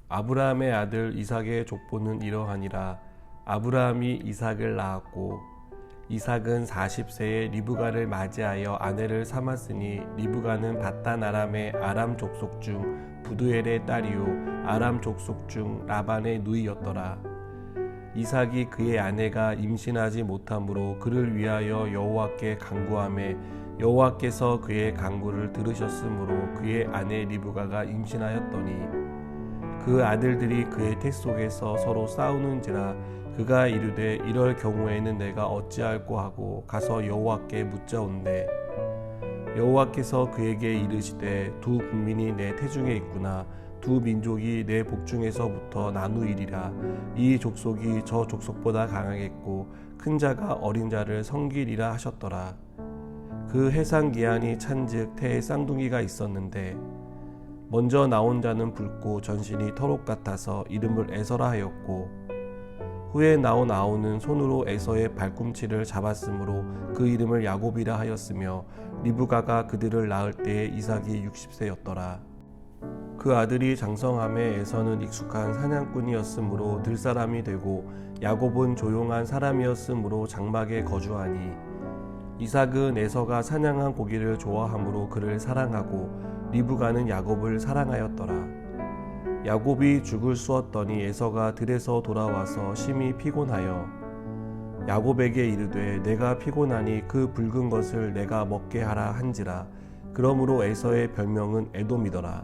아브라함의 아들 이삭의 족보는 이러하니라. 아브라함이 이삭을 낳았고 이삭은 40세에 리브가를 맞이하여 아내를 삼았으니 리브가는 바단 아람의 아람 족속 중 부두엘의 딸이요 아람 족속 중 라반의 누이였더라. 이삭이 그의 아내가 임신하지 못하므로 그를 위하여 여호와께 간구하매 여호와께서 그의 간구를 들으셨으므로 그의 아내 리브가가 임신하였더니 그 아들들이 그의 태 속에서 서로 싸우는지라 그가 이르되 이럴 경우에는 내가 어찌할꼬 하고 가서 여호와께 묻자온대 여호와께서 그에게 이르시되 두 국민이 내 태중에 있구나. 두 민족이 내 복중에서부터 나누이리라. 이 족속이 저 족속보다 강하겠고 큰 자가 어린 자를 섬기리라 하셨더라. 그 해상 기한이 찬즉 태에 쌍둥이가 있었는데 먼저 나온 자는 붉고 전신이 터록 같아서 이름을 에서라 하였고 후에 나온 아우는 손으로 에서의 발꿈치를 잡았으므로 그 이름을 야곱이라 하였으며 리브가가 그들을 낳을 때에 이삭이 60세였더라. 그 아들이 장성함에 에서는 익숙한 사냥꾼이었으므로 들사람이 되고 야곱은 조용한 사람이었으므로 장막에 거주하니 이삭은 에서가 사냥한 고기를 좋아하므로 그를 사랑하고 리브가는 야곱을 사랑하였더라. 야곱이 죽을 쑤었더니 에서가 들에서 돌아와서 심히 피곤하여 야곱에게 이르되 내가 피곤하니 그 붉은 것을 내가 먹게 하라 한지라. 그러므로 에서의 별명은 에돔이더라.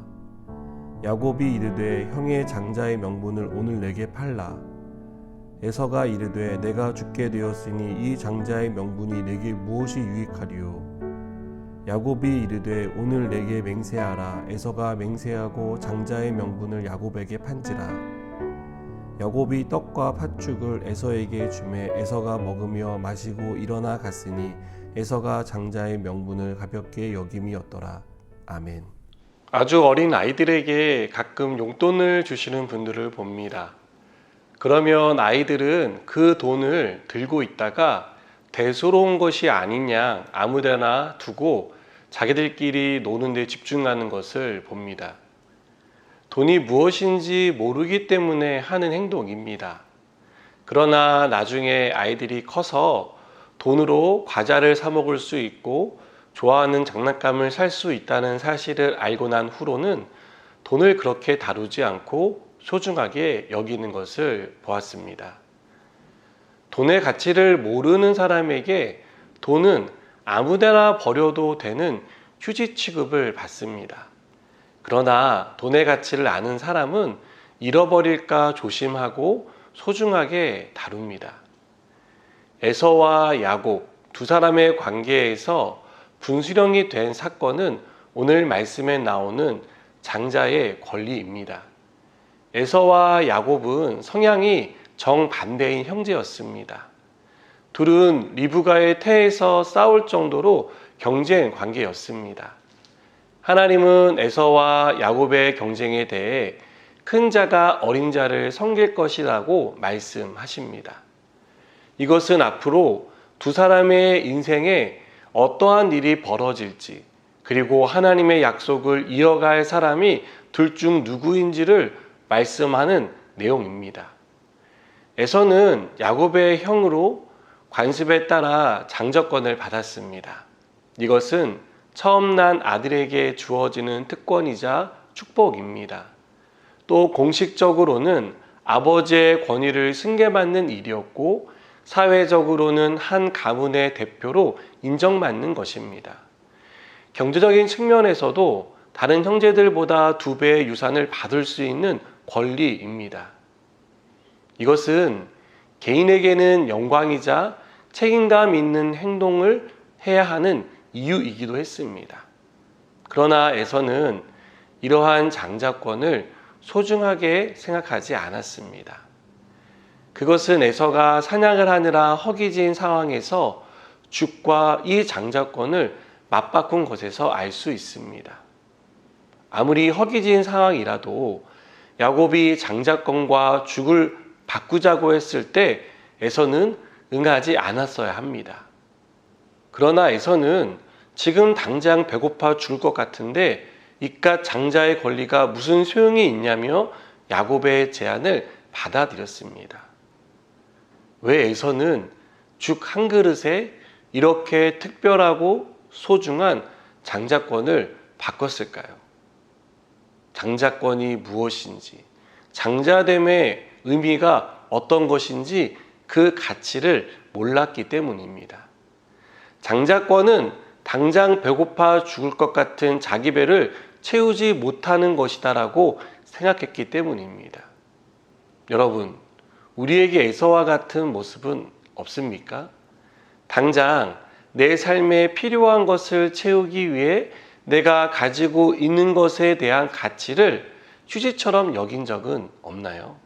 야곱이 이르되 형의 장자의 명분을 오늘 내게 팔라. 에서가 이르되 내가 죽게 되었으니 이 장자의 명분이 내게 무엇이 유익하리요. 야곱이 이르되 오늘 내게 맹세하라. 에서가 맹세하고 장자의 명분을 야곱에게 판지라. 야곱이 떡과 팥죽을 에서에게 주매 에서가 먹으며 마시고 일어나 갔으니 에서가 장자의 명분을 가볍게 여김이었더라. 아멘. 아주 어린 아이들에게 가끔 용돈을 주시는 분들을 봅니다. 그러면 아이들은 그 돈을 들고 있다가 대수로운 것이 아니냐 아무데나 두고 자기들끼리 노는 데 집중하는 것을 봅니다. 돈이 무엇인지 모르기 때문에 하는 행동입니다. 그러나 나중에 아이들이 커서 돈으로 과자를 사 먹을 수 있고 좋아하는 장난감을 살 수 있다는 사실을 알고 난 후로는 돈을 그렇게 다루지 않고 소중하게 여기는 것을 보았습니다. 돈의 가치를 모르는 사람에게 돈은 아무데나 버려도 되는 휴지 취급을 받습니다. 그러나 돈의 가치를 아는 사람은 잃어버릴까 조심하고 소중하게 다룹니다. 에서와 야곱 두 사람의 관계에서 분수령이 된 사건은 오늘 말씀에 나오는 장자의 권리입니다. 에서와 야곱은 성향이 정반대인 형제였습니다. 둘은 리브가의 태에서 싸울 정도로 경쟁 관계였습니다. 하나님은 에서와 야곱의 경쟁에 대해 큰 자가 어린 자를 섬길 것이라고 말씀하십니다. 이것은 앞으로 두 사람의 인생에 어떠한 일이 벌어질지 그리고 하나님의 약속을 이어갈 사람이 둘 중 누구인지를 말씀하는 내용입니다. 에서는 야곱의 형으로 관습에 따라 장자권을 받았습니다. 이것은 처음 난 아들에게 주어지는 특권이자 축복입니다. 또 공식적으로는 아버지의 권위를 승계받는 일이었고 사회적으로는 한 가문의 대표로 인정받는 것입니다. 경제적인 측면에서도 다른 형제들보다 2배의 유산을 받을 수 있는 권리입니다. 이것은 개인에게는 영광이자 책임감 있는 행동을 해야 하는 이유이기도 했습니다. 그러나 에서는 이러한 장자권을 소중하게 생각하지 않았습니다. 그것은 에서가 사냥을 하느라 허기진 상황에서 죽과 이 장자권을 맞바꾼 것에서 알 수 있습니다. 아무리 허기진 상황이라도 야곱이 장자권과 죽을 바꾸자고 했을 때 에서는 응하지 않았어야 합니다. 그러나 에서는 지금 당장 배고파 죽을 것 같은데 이깟 장자의 권리가 무슨 소용이 있냐며 야곱의 제안을 받아들였습니다. 왜 에서는 죽 한 그릇에 이렇게 특별하고 소중한 장자권을 바꿨을까요? 장자권이 무엇인지, 장자됨의 의미가 어떤 것인지 그 가치를 몰랐기 때문입니다. 장자권은 당장 배고파 죽을 것 같은 자기 배를 채우지 못하는 것이다라고 생각했기 때문입니다. 여러분, 우리에게 에서와 같은 모습은 없습니까? 당장 내 삶에 필요한 것을 채우기 위해 내가 가지고 있는 것에 대한 가치를 휴지처럼 여긴 적은 없나요?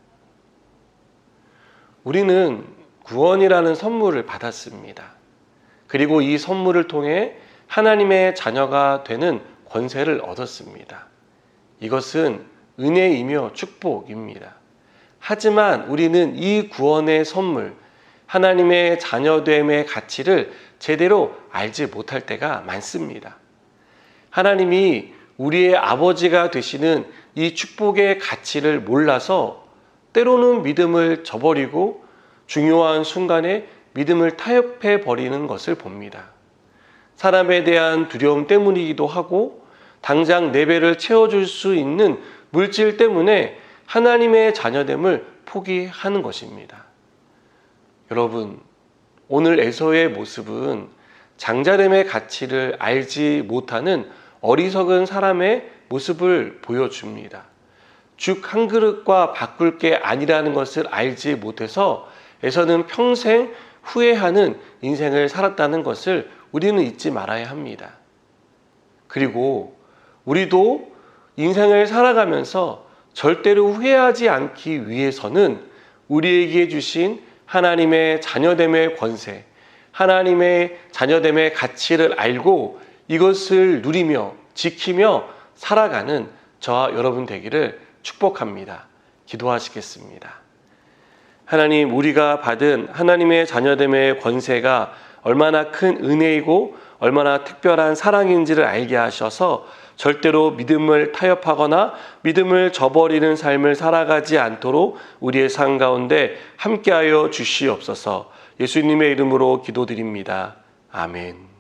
우리는 구원이라는 선물을 받았습니다. 그리고 이 선물을 통해 하나님의 자녀가 되는 권세를 얻었습니다. 이것은 은혜이며 축복입니다. 하지만 우리는 이 구원의 선물, 하나님의 자녀됨의 가치를 제대로 알지 못할 때가 많습니다. 하나님이 우리의 아버지가 되시는 이 축복의 가치를 몰라서 때로는 믿음을 저버리고 중요한 순간에 믿음을 타협해 버리는 것을 봅니다. 사람에 대한 두려움 때문이기도 하고 당장 내 배를 채워줄 수 있는 물질 때문에 하나님의 자녀됨을 포기하는 것입니다. 여러분, 오늘 에서의 모습은 장자됨의 가치를 알지 못하는 어리석은 사람의 모습을 보여줍니다. 죽 한 그릇과 바꿀 게 아니라는 것을 알지 못해서 에서는 평생 후회하는 인생을 살았다는 것을 우리는 잊지 말아야 합니다. 그리고 우리도 인생을 살아가면서 절대로 후회하지 않기 위해서는 우리에게 주신 하나님의 자녀됨의 권세, 하나님의 자녀됨의 가치를 알고 이것을 누리며 지키며 살아가는 저와 여러분 되기를 축복합니다. 기도하시겠습니다. 하나님, 우리가 받은 하나님의 자녀됨의 권세가 얼마나 큰 은혜이고 얼마나 특별한 사랑인지를 알게 하셔서 절대로 믿음을 타협하거나 믿음을 저버리는 삶을 살아가지 않도록 우리의 삶 가운데 함께하여 주시옵소서. 예수님의 이름으로 기도드립니다. 아멘.